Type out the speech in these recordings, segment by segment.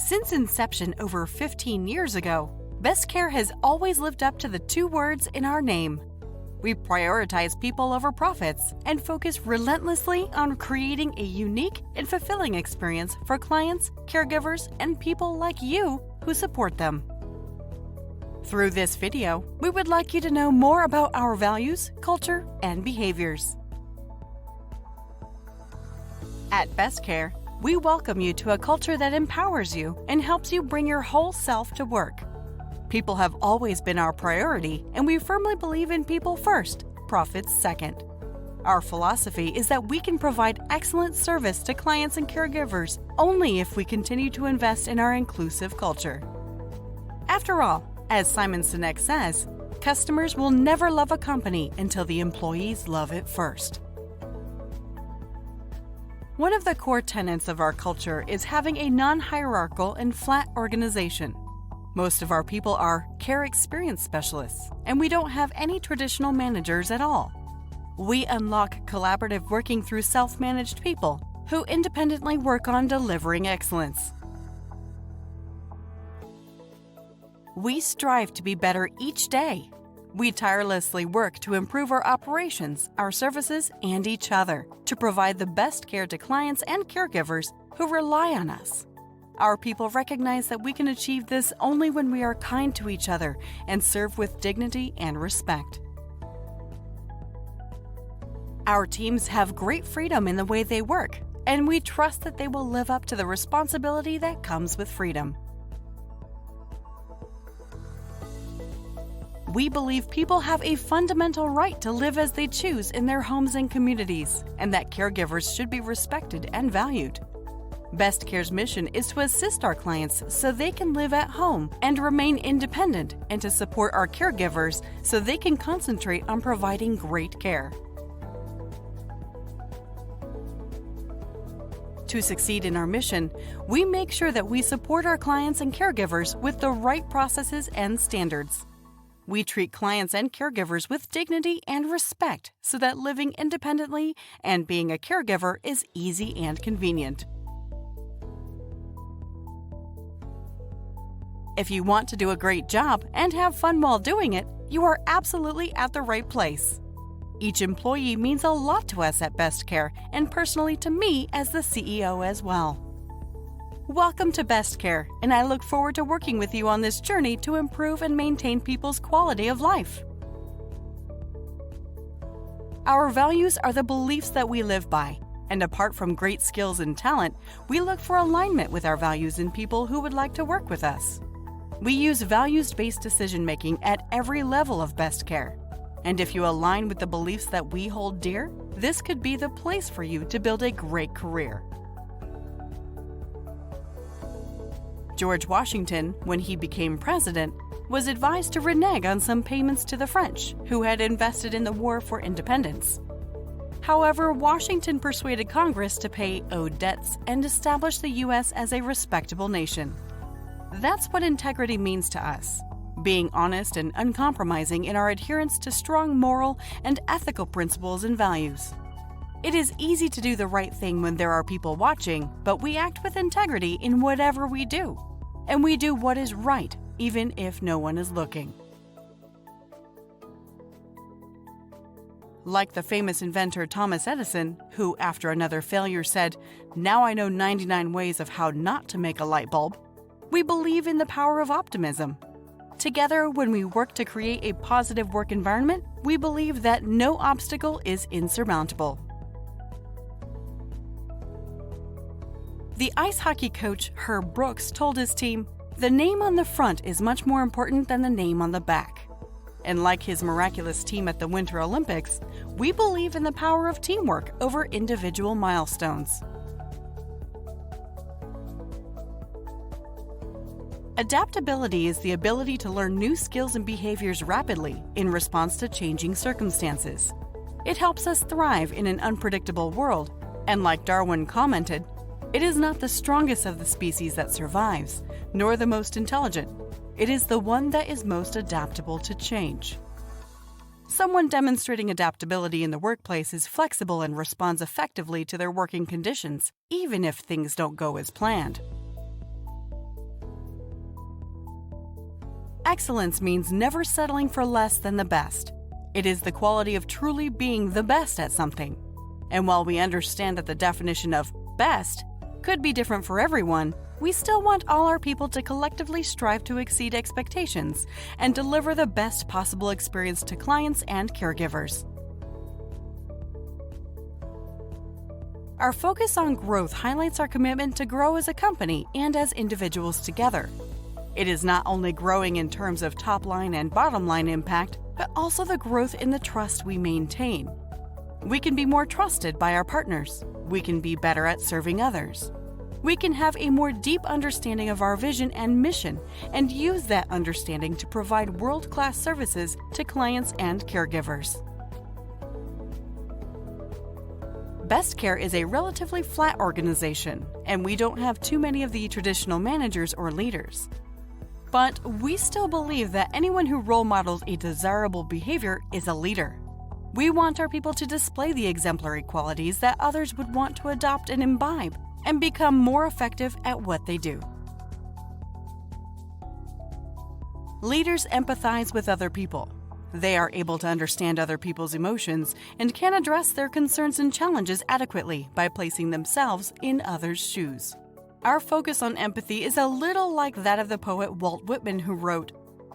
Since inception over 15 years ago, Best Care has always lived up to the two words in our name. We prioritize people over profits and focus relentlessly on creating a unique and fulfilling experience for clients, caregivers, and people like you who support them. Through this video, we would like you to know more about our values, culture, and behaviors. At Best Care, we welcome you to a culture that empowers you and helps you bring your whole self to work. People have always been our priority, and we firmly believe in people first, profits second. Our philosophy is that we can provide excellent service to clients and caregivers only if we continue to invest in our inclusive culture. After all, as Simon Sinek says, customers will never love a company until the employees love it first. One of the core tenets of our culture is having a non-hierarchical and flat organization. Most of our people are care experience specialists, and we don't have any traditional managers at all. We unlock collaborative working through self-managed people who independently work on delivering excellence. We strive to be better each day. We tirelessly work to improve our operations, our services, and each other to provide the best care to clients and caregivers who rely on us. Our people recognize that we can achieve this only when we are kind to each other and serve with dignity and respect. Our teams have great freedom in the way they work, and we trust that they will live up to the responsibility that comes with freedom. We believe people have a fundamental right to live as they choose in their homes and communities, and that caregivers should be respected and valued. Best Care's mission is to assist our clients so they can live at home and remain independent, and to support our caregivers so they can concentrate on providing great care. To succeed in our mission, we make sure that we support our clients and caregivers with the right processes and standards. We treat clients and caregivers with dignity and respect so that living independently and being a caregiver is easy and convenient. If you want to do a great job and have fun while doing it, you are absolutely at the right place. Each employee means a lot to us at Best Care, and personally to me as the CEO as well. Welcome to Best Care, and I look forward to working with you on this journey to improve and maintain people's quality of life. Our values are the beliefs that we live by, and apart from great skills and talent, we look for alignment with our values in people who would like to work with us. We use values-based decision-making at every level of Best Care, and if you align with the beliefs that we hold dear, this could be the place for you to build a great career. George Washington, when he became president, was advised to renege on some payments to the French, who had invested in the War for Independence. However, Washington persuaded Congress to pay owed debts and establish the U.S. as a respectable nation. That's what integrity means to us, being honest and uncompromising in our adherence to strong moral and ethical principles and values. It is easy to do the right thing when there are people watching, but we act with integrity in whatever we do. And we do what is right, even if no one is looking. Like the famous inventor Thomas Edison, who after another failure said, "Now I know 99 ways of how not to make a light bulb," we believe in the power of optimism. Together, when we work to create a positive work environment, we believe that no obstacle is insurmountable. The ice hockey coach Herb Brooks told his team, "The name on the front is much more important than the name on the back." And like his miraculous team at the Winter Olympics, we believe in the power of teamwork over individual milestones. Adaptability is the ability to learn new skills and behaviors rapidly in response to changing circumstances. It helps us thrive in an unpredictable world, and like Darwin commented, "It is not the strongest of the species that survives, nor the most intelligent. It is the one that is most adaptable to change." Someone demonstrating adaptability in the workplace is flexible and responds effectively to their working conditions, even if things don't go as planned. Excellence means never settling for less than the best. It is the quality of truly being the best at something. And while we understand that the definition of best could be different for everyone, we still want all our people to collectively strive to exceed expectations and deliver the best possible experience to clients and caregivers. Our focus on growth highlights our commitment to grow as a company and as individuals together. It is not only growing in terms of top-line and bottom-line impact, but also the growth in the trust we maintain. We can be more trusted by our partners. We can be better at serving others. We can have a more deep understanding of our vision and mission and use that understanding to provide world-class services to clients and caregivers. Best Care is a relatively flat organization, and we don't have too many of the traditional managers or leaders. But we still believe that anyone who role models a desirable behavior is a leader. We want our people to display the exemplary qualities that others would want to adopt and imbibe and become more effective at what they do. Leaders empathize with other people. They are able to understand other people's emotions and can address their concerns and challenges adequately by placing themselves in others' shoes. Our focus on empathy is a little like that of the poet Walt Whitman, who wrote,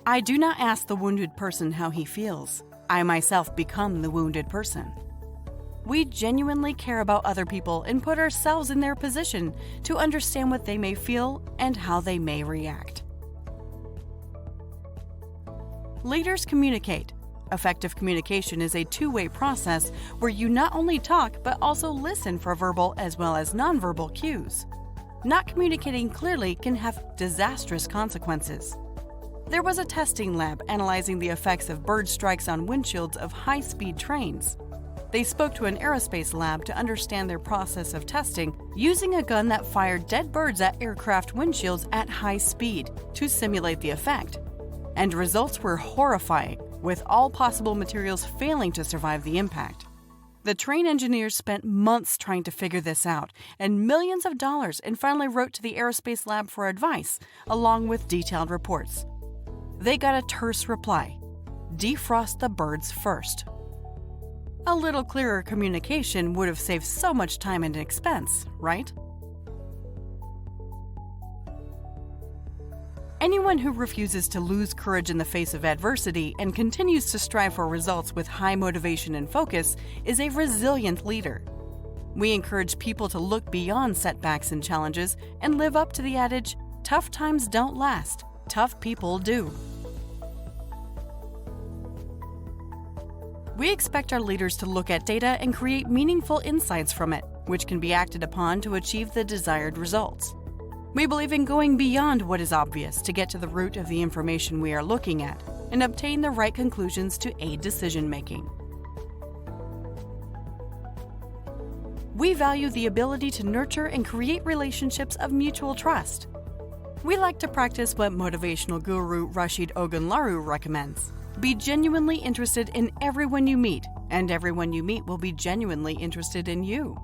"I do not ask the wounded person how he feels. I myself become the wounded person." We genuinely care about other people and put ourselves in their position to understand what they may feel and how they may react. Leaders communicate. Effective communication is a two-way process where you not only talk but also listen for verbal as well as nonverbal cues. Not communicating clearly can have disastrous consequences. There was a testing lab analyzing the effects of bird strikes on windshields of high-speed trains. They spoke to an aerospace lab to understand their process of testing using a gun that fired dead birds at aircraft windshields at high speed to simulate the effect. And results were horrifying, with all possible materials failing to survive the impact. The train engineers spent months trying to figure this out and millions of dollars, and finally wrote to the aerospace lab for advice, along with detailed reports. They got a terse reply: defrost the birds first. A little clearer communication would have saved so much time and expense, right? Anyone who refuses to lose courage in the face of adversity and continues to strive for results with high motivation and focus is a resilient leader. We encourage people to look beyond setbacks and challenges and live up to the adage, "Tough times don't last, tough people do." We expect our leaders to look at data and create meaningful insights from it, which can be acted upon to achieve the desired results. We believe in going beyond what is obvious to get to the root of the information we are looking at and obtain the right conclusions to aid decision-making. We value the ability to nurture and create relationships of mutual trust. We like to practice what motivational guru Rashid Ogunlaru recommends. Be genuinely interested in everyone you meet, and everyone you meet will be genuinely interested in you.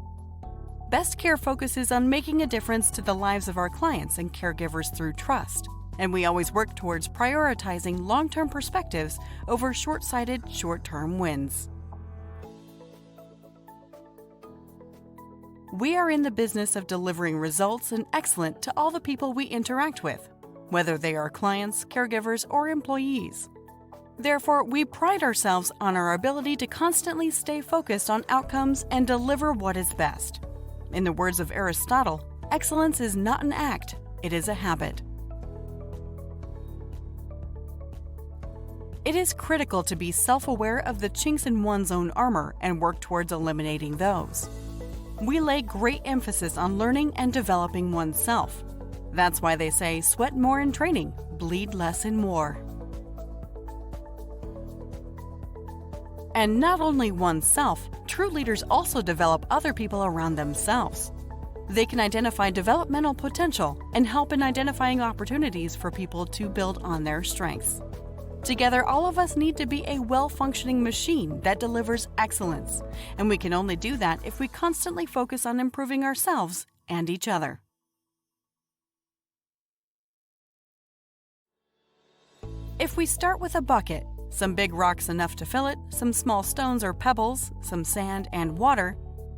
Best Care focuses on making a difference to the lives of our clients and caregivers through trust, and we always work towards prioritizing long-term perspectives over short-sighted, short-term wins. We are in the business of delivering results and excellence to all the people we interact with, whether they are clients, caregivers, or employees. Therefore, we pride ourselves on our ability to constantly stay focused on outcomes and deliver what is best. In the words of Aristotle, excellence is not an act, it is a habit. It is critical to be self-aware of the chinks in one's own armor and work towards eliminating those. We lay great emphasis on learning and developing oneself. That's why they say, sweat more in training, bleed less in war. And not only oneself, true leaders also develop other people around themselves. They can identify developmental potential and help in identifying opportunities for people to build on their strengths. Together, all of us need to be a well-functioning machine that delivers excellence, and we can only do that if we constantly focus on improving ourselves and each other. If we start with a bucket, some big rocks enough to fill it, some small stones or pebbles, some sand and water,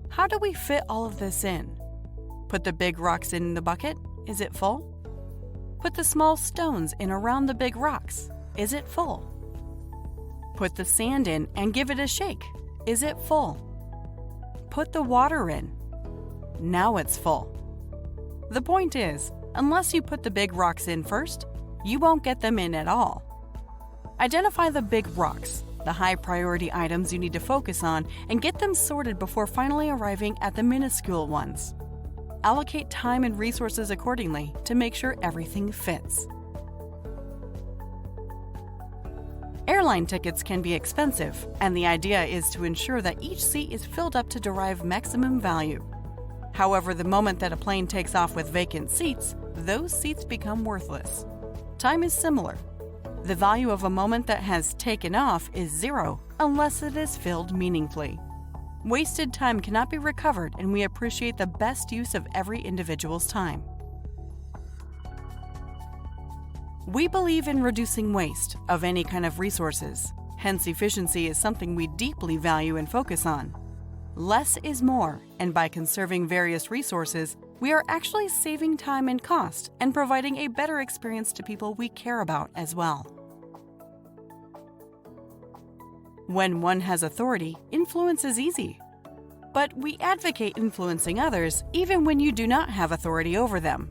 how do we fit all of this in? Put the big rocks in the bucket. Is it full? Put the small stones in around the big rocks. Is it full? Put the sand in and give it a shake. Is it full? Put the water in. Now it's full. The point is, unless you put the big rocks in first, you won't get them in at all. Identify the big rocks, the high priority items you need to focus on, and get them sorted before finally arriving at the minuscule ones. Allocate time and resources accordingly to make sure everything fits. Airline tickets can be expensive, and the idea is to ensure that each seat is filled up to derive maximum value. However, the moment that a plane takes off with vacant seats, those seats become worthless. Time is similar. The value of a moment that has taken off is zero unless it is filled meaningfully. Wasted time cannot be recovered, and we appreciate the best use of every individual's time. We believe in reducing waste of any kind of resources. Hence, efficiency is something we deeply value and focus on. Less is more, and by conserving various resources, we are actually saving time and cost and providing a better experience to people we care about as well. When one has authority, influence is easy. But we advocate influencing others even when you do not have authority over them.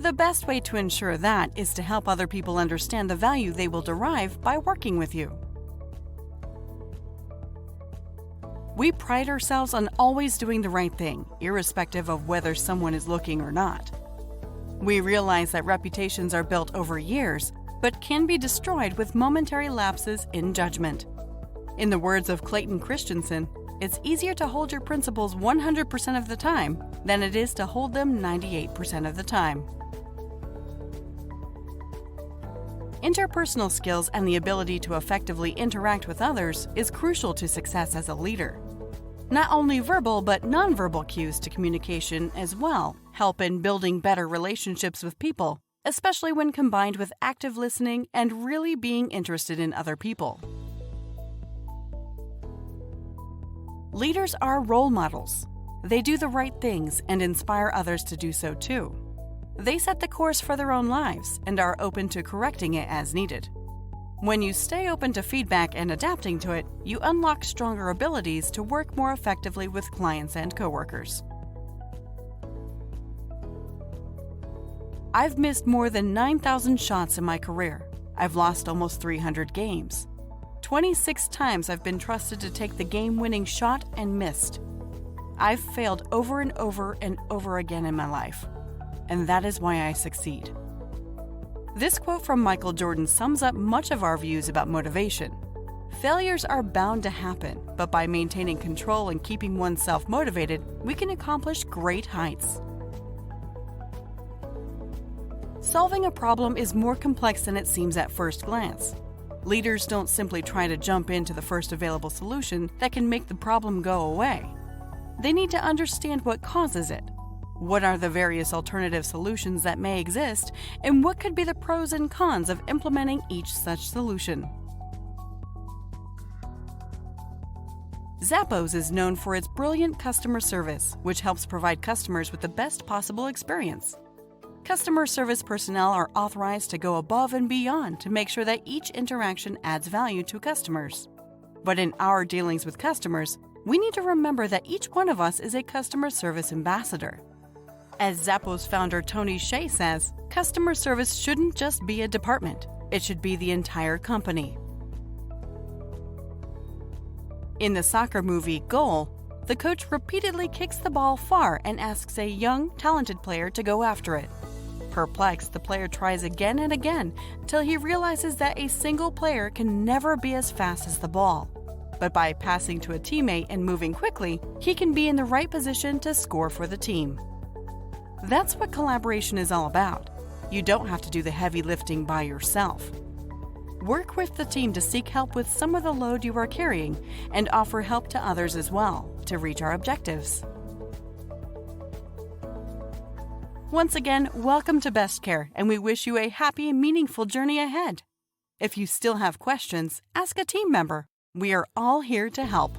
The best way to ensure that is to help other people understand the value they will derive by working with you. We pride ourselves on always doing the right thing, irrespective of whether someone is looking or not. We realize that reputations are built over years, but can be destroyed with momentary lapses in judgment. In the words of Clayton Christensen, it's easier to hold your principles 100% of the time than it is to hold them 98% of the time. Interpersonal skills and the ability to effectively interact with others is crucial to success as a leader. Not only verbal but nonverbal cues to communication as well help in building better relationships with people, especially when combined with active listening and really being interested in other people. Leaders are role models. They do the right things and inspire others to do so too. They set the course for their own lives and are open to correcting it as needed. When you stay open to feedback and adapting to it, you unlock stronger abilities to work more effectively with clients and coworkers. I've missed more than 9,000 shots in my career. I've lost almost 300 games. 26 times I've been trusted to take the game-winning shot and missed. I've failed over and over and over again in my life, and that is why I succeed. This quote from Michael Jordan sums up much of our views about motivation. Failures are bound to happen, but by maintaining control and keeping oneself motivated, we can accomplish great heights. Solving a problem is more complex than it seems at first glance. Leaders don't simply try to jump into the first available solution that can make the problem go away. They need to understand what causes it. What are the various alternative solutions that may exist, and what could be the pros and cons of implementing each such solution? Zappos is known for its brilliant customer service, which helps provide customers with the best possible experience. Customer service personnel are authorized to go above and beyond to make sure that each interaction adds value to customers. But in our dealings with customers, we need to remember that each one of us is a customer service ambassador. As Zappos founder Tony Hsieh says, customer service shouldn't just be a department, it should be the entire company. In the soccer movie Goal, the coach repeatedly kicks the ball far and asks a young, talented player to go after it. Perplexed, the player tries again and again till he realizes that a single player can never be as fast as the ball. But by passing to a teammate and moving quickly, he can be in the right position to score for the team. That's what collaboration is all about. You don't have to do the heavy lifting by yourself. Work with the team to seek help with some of the load you are carrying and offer help to others as well to reach our objectives. Once again, welcome to Best Care, and we wish you a happy, meaningful journey ahead. If you still have questions, ask a team member. We are all here to help.